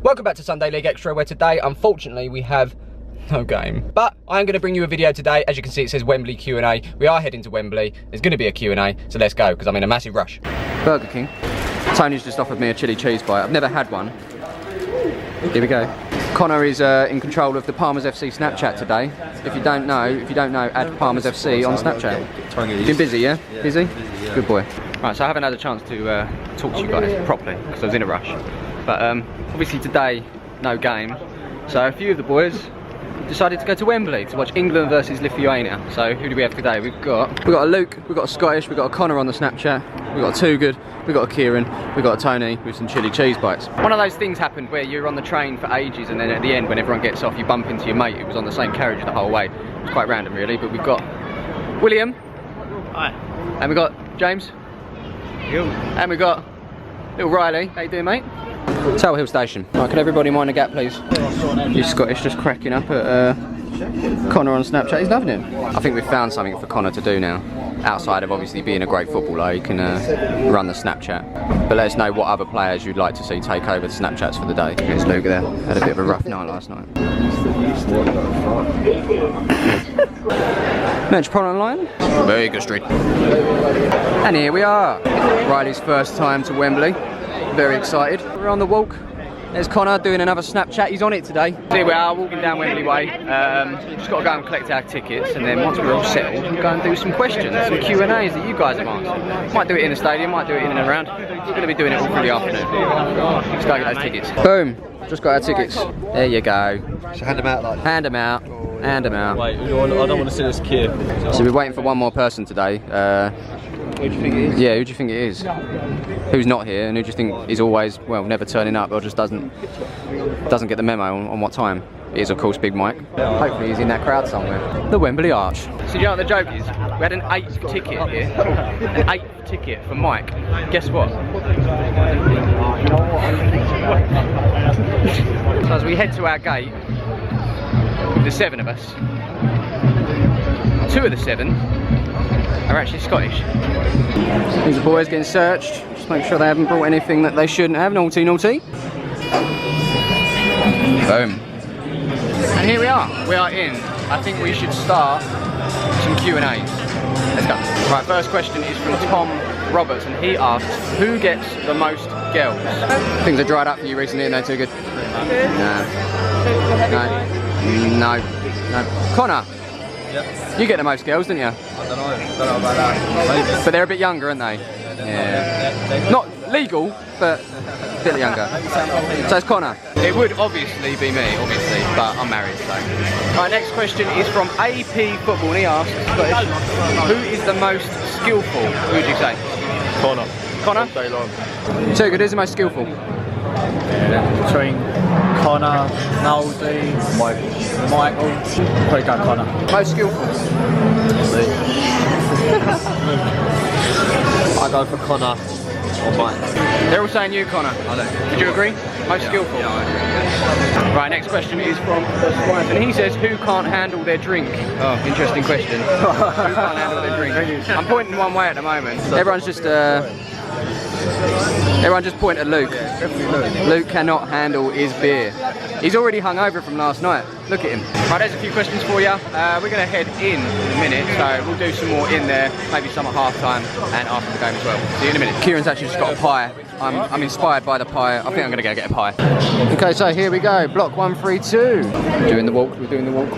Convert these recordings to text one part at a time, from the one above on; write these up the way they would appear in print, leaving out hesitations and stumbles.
Welcome back to Sunday League Extra, where today, unfortunately, we have no game. But I'm going to bring you a video today. As you can see, it says Wembley Q&A. We are heading to Wembley. There's going to be a Q&A, so let's go, because I'm in a massive rush. Burger King. Tony's just offered me a chili cheese bite. I've never had one. Here we go. Connor is in control of the Palmers FC Snapchat today. If you don't know, add Palmers FC on Snapchat. You've been busy, yeah? Busy? Yeah. Good boy. Right, so I haven't had a chance to talk to you guys properly because I was in a rush. But obviously today, no game. So a few of the boys decided to go to Wembley to watch England versus Lithuania. So who do we have today? We've got a Luke, we've got a Scottish, we've got a Connor on the Snapchat, we've got a Too Good, we've got a Kieran, we've got a Tony with some chili cheese bites. One of those things happened where you're on the train for ages and then at the end when everyone gets off you bump into your mate who was on the same carriage the whole way. It's quite random really, but we've got William. Hi. And we've got James. You. And we've got little Riley. How you doing, mate? Tower Hill Station. Right, can everybody mind the gap, please? This Scottish just cracking up at Connor on Snapchat. He's loving it. I think we've found something for Connor to do now. Outside of obviously being a great footballer, he can run the Snapchat. But let us know what other players you'd like to see take over the Snapchats for the day. Here's Luke there. Had a bit of a rough night last night. Metropolitan line. Very good street. And here we are. Riley's first time to Wembley. Very excited. We're on the walk. There's Connor doing another Snapchat. He's on it today. So here we are, walking down Wembley Way. Just got to go and collect our tickets, and then once we're all settled, we'll go and do some questions, some Q&As that you guys have answered. Might do it in the stadium, might do it in and around. We're going to be doing it all through the afternoon. Let's go get those tickets. Boom. Just got our tickets. There you go. So hand them out like that. Hand them out. Hand them out. Wait, I don't want to see this queue. So we're waiting for one more person today. Who do you think it is? Yeah, who do you think it is? Who's not here, and who do you think is always, well, never turning up or just doesn't get the memo on what time? It is, of course, Big Mike. Hopefully he's in that crowd somewhere. The Wembley Arch. So you know what the joke is? We had an 8th ticket here. An 8th ticket for Mike. Guess what? So as we head to our gate, the 7 of us, 2 of the 7 are actually Scottish. These boys getting searched. Just make sure they haven't brought anything that they shouldn't have. Naughty, naughty. Boom. And here we are. We are in. I think we should start some Q&As. Let's go. Right, first question is from Tom Roberts, and he asks, who gets the most girls? Things have dried up for you recently, and they're too good. No. Connor. Yep. You get the most girls, don't you? I don't know about that. Maybe. But they're a bit younger, aren't they? Yeah. Not legal, but a bit younger. So it's Connor. It would obviously be me, obviously, but I'm married, so. Right, next question is from AP Football, and he asks, who is the most skillful? Who would you say? Connor. Connor? Day long. Too good, who's the most skillful? Between Connor, Noldy, Michael, probably go Connor. Most skillful? I go for Connor or Mike. They're all saying you, Connor. I don't. Would you agree? Most skillful? Yeah, I agree. Right, next question is from the Smiv, and he says, who can't handle their drink? Oh, interesting question. Who can't handle their drink? I'm pointing one way at the moment. Everyone's just point at Luke. Luke cannot handle his beer. He's already hung over from last night. Look at him. Right, there's a few questions for you. We're going to head in a minute, so we'll do some more in there, maybe some at half time and after the game as well. See you in a minute. Kieran's actually just got a pie. I'm inspired by the pie. I think I'm going to go get a pie. Okay, so here we go. Block 132. We're doing the walk. We're doing the walk.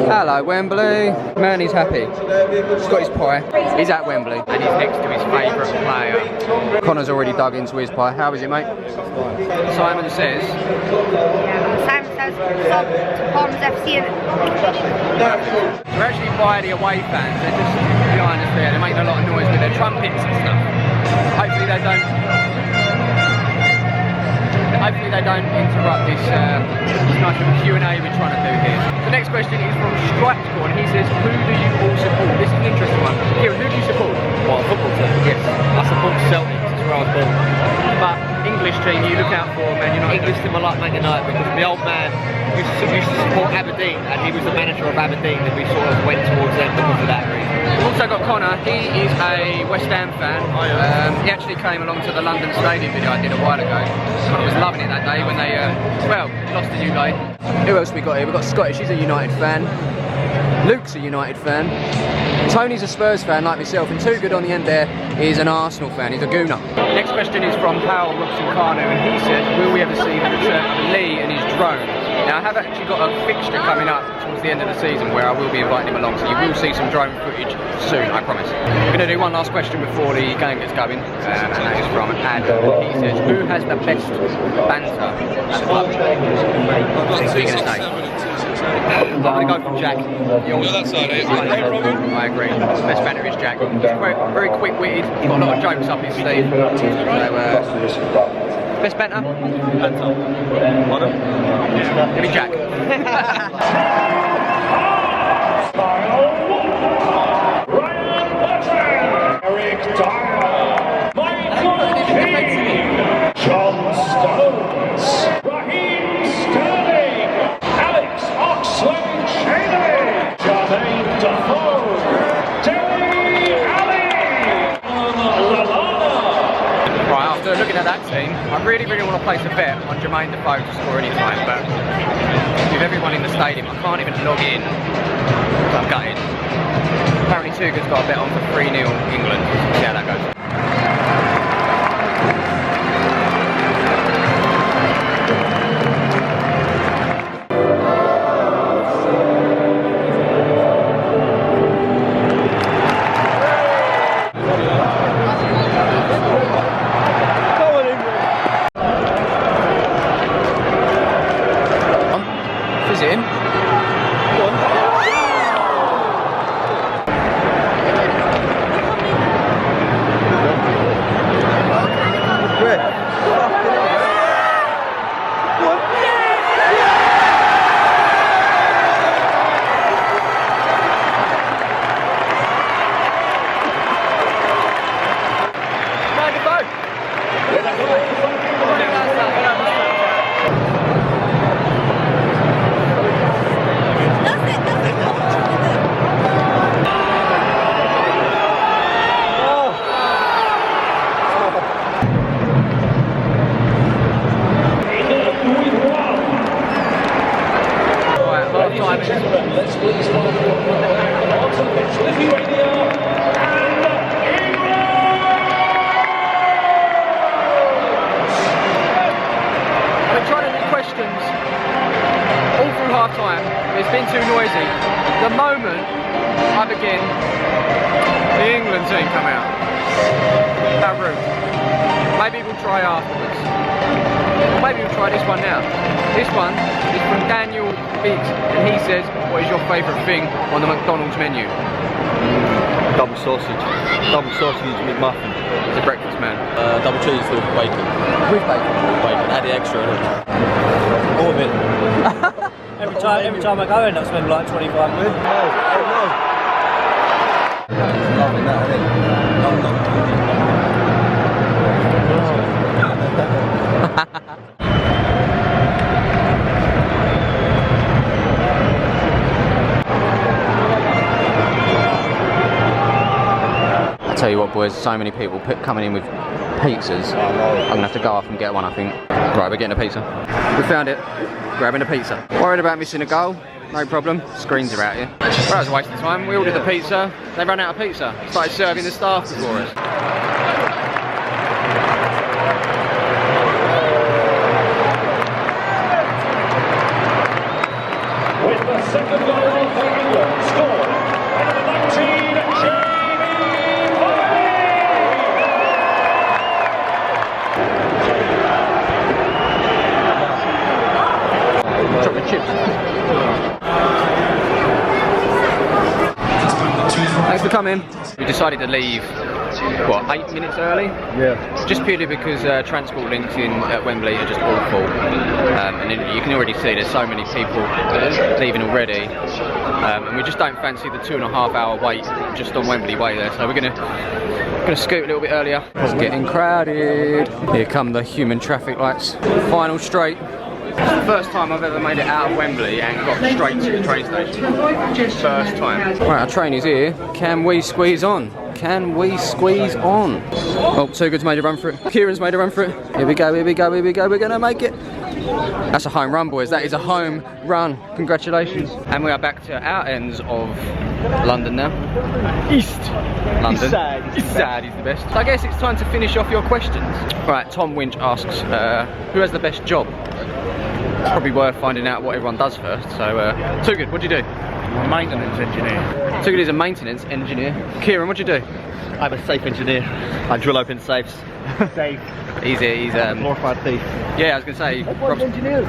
Hello Wembley. Man, he's happy. He's got his pie. He's at Wembley and he's next to his favourite player. Connor's already dug into his pie. How is it, mate? Simon says. Simon says sub to Palmers FC. We're actually by the away fans. They're just behind us there. They're making a lot of noise with their trumpets and stuff. Hopefully they don't interrupt this nice little Q&A we're trying to do here. The next question is from Stripescore, and he says, who do you all support? This is an interesting one. Kieran, who do you support? What, a football team? Yes. I support Celtic, that's where I was born. But English team you look out for, Man United? English team I like Man United because my old man used to support Aberdeen, and he was the manager of Aberdeen, and we sort of went towards them because of that reason. Also got Connor, he is a West Ham fan. He actually came along to the London Stadium video I did a while ago. Connor was loving it that day when they, well, lost to UK. Who else we got here? We've got Scottish, he's a United fan. Luke's a United fan. Tony's a Spurs fan like myself, and Too Good on the end there is an Arsenal fan, he's a gooner. Next question is from Powell Robson Carno, and he says, will we ever see the return of Lee and his drone? Now I have actually got a fixture coming up towards the end of the season where I will be inviting him along, so you will see some drone footage soon, I promise. We're going to do one last question before the game gets going, and that is from Adam. He says, who has the best banter at the club? What are you going to say? I'm going to go for Jack. I agree. Best banter is Jack. He's very quick-witted, got a lot of jokes up his sleeve. So, best banter? Give me Jack. Looking at that team, I really want to place a bet on Jermaine Defoe to score any time, but with everyone in the stadium, I can't even log in, so I'm gutted. Apparently Too Good's got a bet on for 3-0 England, we'll see how that goes. It's been too noisy. The moment I begin, the England team come out. How rude. Maybe we'll try afterwards. Or maybe we'll try this one now. This one is from Daniel Biggs, and he says, what is your favourite thing on the McDonald's menu? Double sausage. Double sausage McMuffin. He's a breakfast man. Double cheese with bacon. With bacon? With bacon. Add the extra in it. All of it. Every time I go in, I spend like 25 quid. Loving that, isn't I tell you what, boys, so many people coming in with pizzas. I'm gonna have to go off and get one, I think. Right, we're getting a pizza. We found it. Grabbing a pizza. Worried about missing a goal? No problem. Screens are out here. Well, that was a waste of time. We ordered the pizza. They ran out of pizza. Started serving the staff before us. With the second goal for England, scored by number 19, Jamie Vardy. Chocolate chips. Thanks for coming. We decided to leave, what, 8 minutes early? Yeah. Just purely because transport links in at Wembley are just awful. And you can already see there's so many people leaving already. And we just don't fancy the 2.5 hour wait just on Wembley way there. So we're gonna scoot a little bit earlier. It's getting crowded. Here come the human traffic lights. Final straight. the first time I've ever made it out of Wembley and got straight to the train station. First time. Right, our train is here. Can we squeeze on? Can we squeeze on? Oh, Too Good's made a run for it. Kieran's made a run for it. Here we go, here we go, here we go. We're gonna make it. That's a home run, boys. That is a home run. Congratulations. And we are back to our ends of London now. East London. East side is the best. So I guess it's time to finish off your questions. Right, Tom Winch asks, who has the best job? It's probably worth finding out what everyone does first. So, Too Good, what do you do? I'm a maintenance engineer. Too Good is a maintenance engineer. Kieran, what do you do? I'm a safe engineer. I drill open safes. Safe. He's Glorified thief. yeah, I was gonna say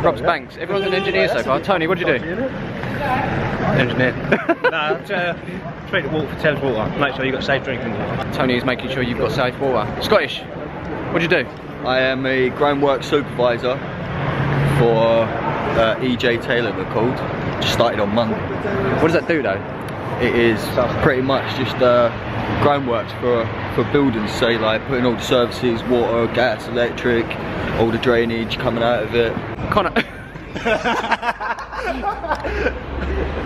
robs banks. Everyone's an engineer so far. Tony, what do you do? Engineer. No, I'm treat the water for Thames Water. Make sure you've got safe drinking water. Tony is making sure you've got safe water. Scottish, what do you do? I am a groundwork supervisor for EJ Taylor, they're called. Just started on Monday. What does that do though? It is pretty much just groundworks for buildings, so like putting all the services, water, gas, electric, all the drainage coming out of it. Connor.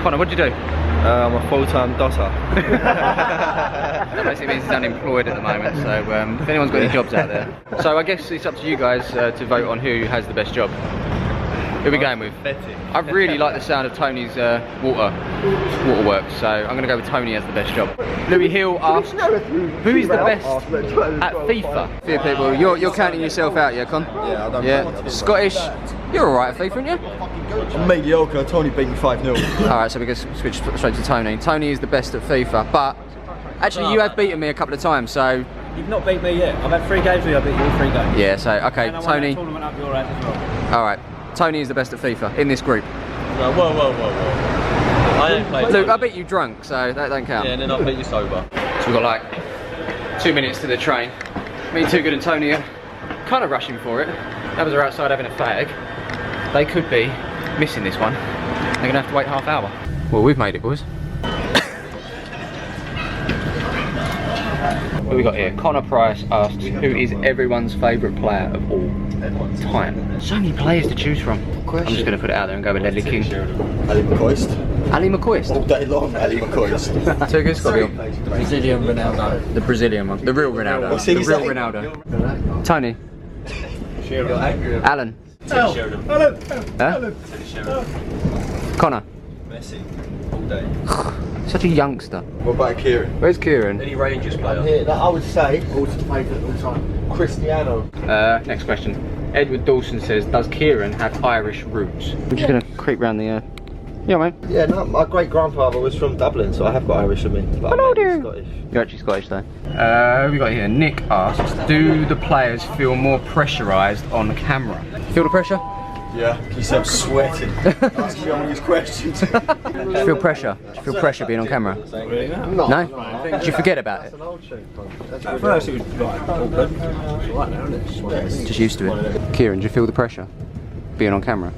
Connor, what do you do? I'm a full-time dotter. That basically means he's unemployed at the moment, so if anyone's got any jobs out there. So I guess it's up to you guys to vote on who has the best job. Who are we going with? I really like the sound of Tony's waterworks, so I'm going to go with Tony as the best job. Louis Hill asks, who is the best at FIFA? Few people, you're counting yourself out, yeah, Con? Yeah, I don't Yeah, Scottish, you're alright at FIFA, aren't you? I'm mediocre, Tony beat me 5-0. Alright, so we can switch straight to Tony. Tony is the best at FIFA, but actually you have beaten me a couple of times, so... You've not beat me yet. I've had 3 games with you, I beat you all 3 games. Yeah, so, okay, And I won Tony... that tournament up your end as well. Alright, Tony is the best at FIFA in this group. Whoa. I ain't played. Look, I beat you drunk, so that don't count. Yeah, and then I beat you sober. So we've got like 2 minutes to the train. Me, Too Good and Tony are kind of rushing for it. Others are outside having a fag. They could be missing this one. They're gonna have to wait half hour. Well, we've made it, boys. What have we got here? Connor Price asks, who is everyone's favourite player of all time? So many players to choose from. I'm just going to put it out there and go with Ledley King. Ali McCoist. Ali McCoist? All day long, Ali McCoist. Too Good's got to be on. Brazilian Ronaldo. The Brazilian one. The real Ronaldo. The real Ronaldo. Tony. Alan. Huh? Connor. Messi. All day. Such a youngster. What about Kieran? Where's Kieran? Any Rangers player? I would say Cristiano. Next question. Edward Dawson says, does Kieran have Irish roots? I'm just going to creep round the... Yeah, mate. Yeah, no, my great grandfather was from Dublin, so I have got Irish in me. But Hello, I'm dear. Scottish. You're actually Scottish though. Who have we got here? Nick asks, do the players feel more pressurised on camera? Feel the pressure? Yeah, he said sweating. Asking me all these questions. Do you feel pressure? Do you feel pressure being on camera? No? Did you forget about it? At first it was like awkward. It's alright now, isn't it? Just used to it. Kieran, do you feel the pressure being on camera?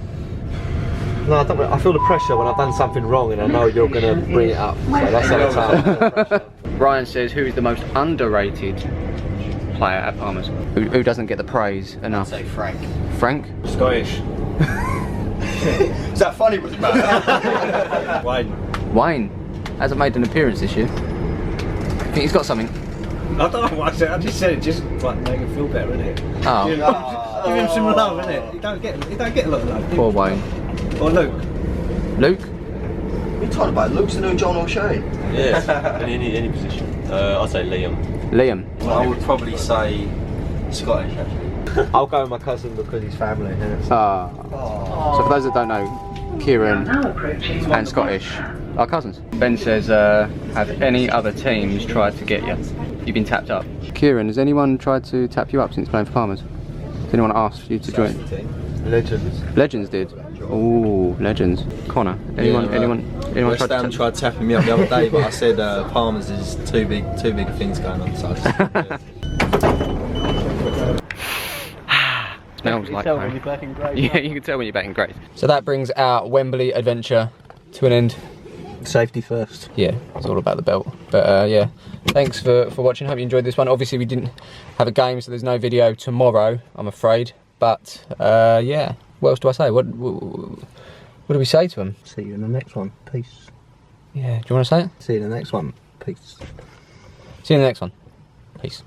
No, I don't. I feel the pressure when I've done something wrong and I know you're going to bring it up. So that's the time. Ryan says, who is the most underrated player at Palmer's? Who doesn't get the praise enough? I'd say Frank. Frank? Scottish. Is that funny, was it, man? Wayne. Wayne hasn't made an appearance this year. I think he's got something. I don't know what I said. I just said it just like make him feel better, innit? Oh, Give him some love, innit? You don't get a lot of love. poor Wayne. Or Luke. Luke? What are you talking about? Luke's the new John O'Shea. Yeah, any position. I'd say Liam. Liam? I would probably say Scottish, actually. I'll go with my cousin because he's family. innit? So for those that don't know, Kieran and Scottish are cousins. Ben says, have any other teams tried to get you? You've been tapped up. Kieran, has anyone tried to tap you up since playing for Palmer's? Has anyone asked you to join? Legends. Legends did. Ooh, Legends. Connor, anyone West Ham tried tapping me up the other day, but I said Palmer's is too big of things going on. So I just Smells like Tell home. when you're back in grade. Yeah, you can tell when you're back in grade. So that brings our Wembley adventure to an end. Safety first. Yeah, it's all about the belt. But yeah, thanks for watching. Hope you enjoyed this one. Obviously we didn't have a game, so there's no video tomorrow, I'm afraid. But yeah, What else do I say? What do we say to him? See you in the next one. Peace. Yeah, do you want to say it? See you in the next one. Peace. See you in the next one. Peace.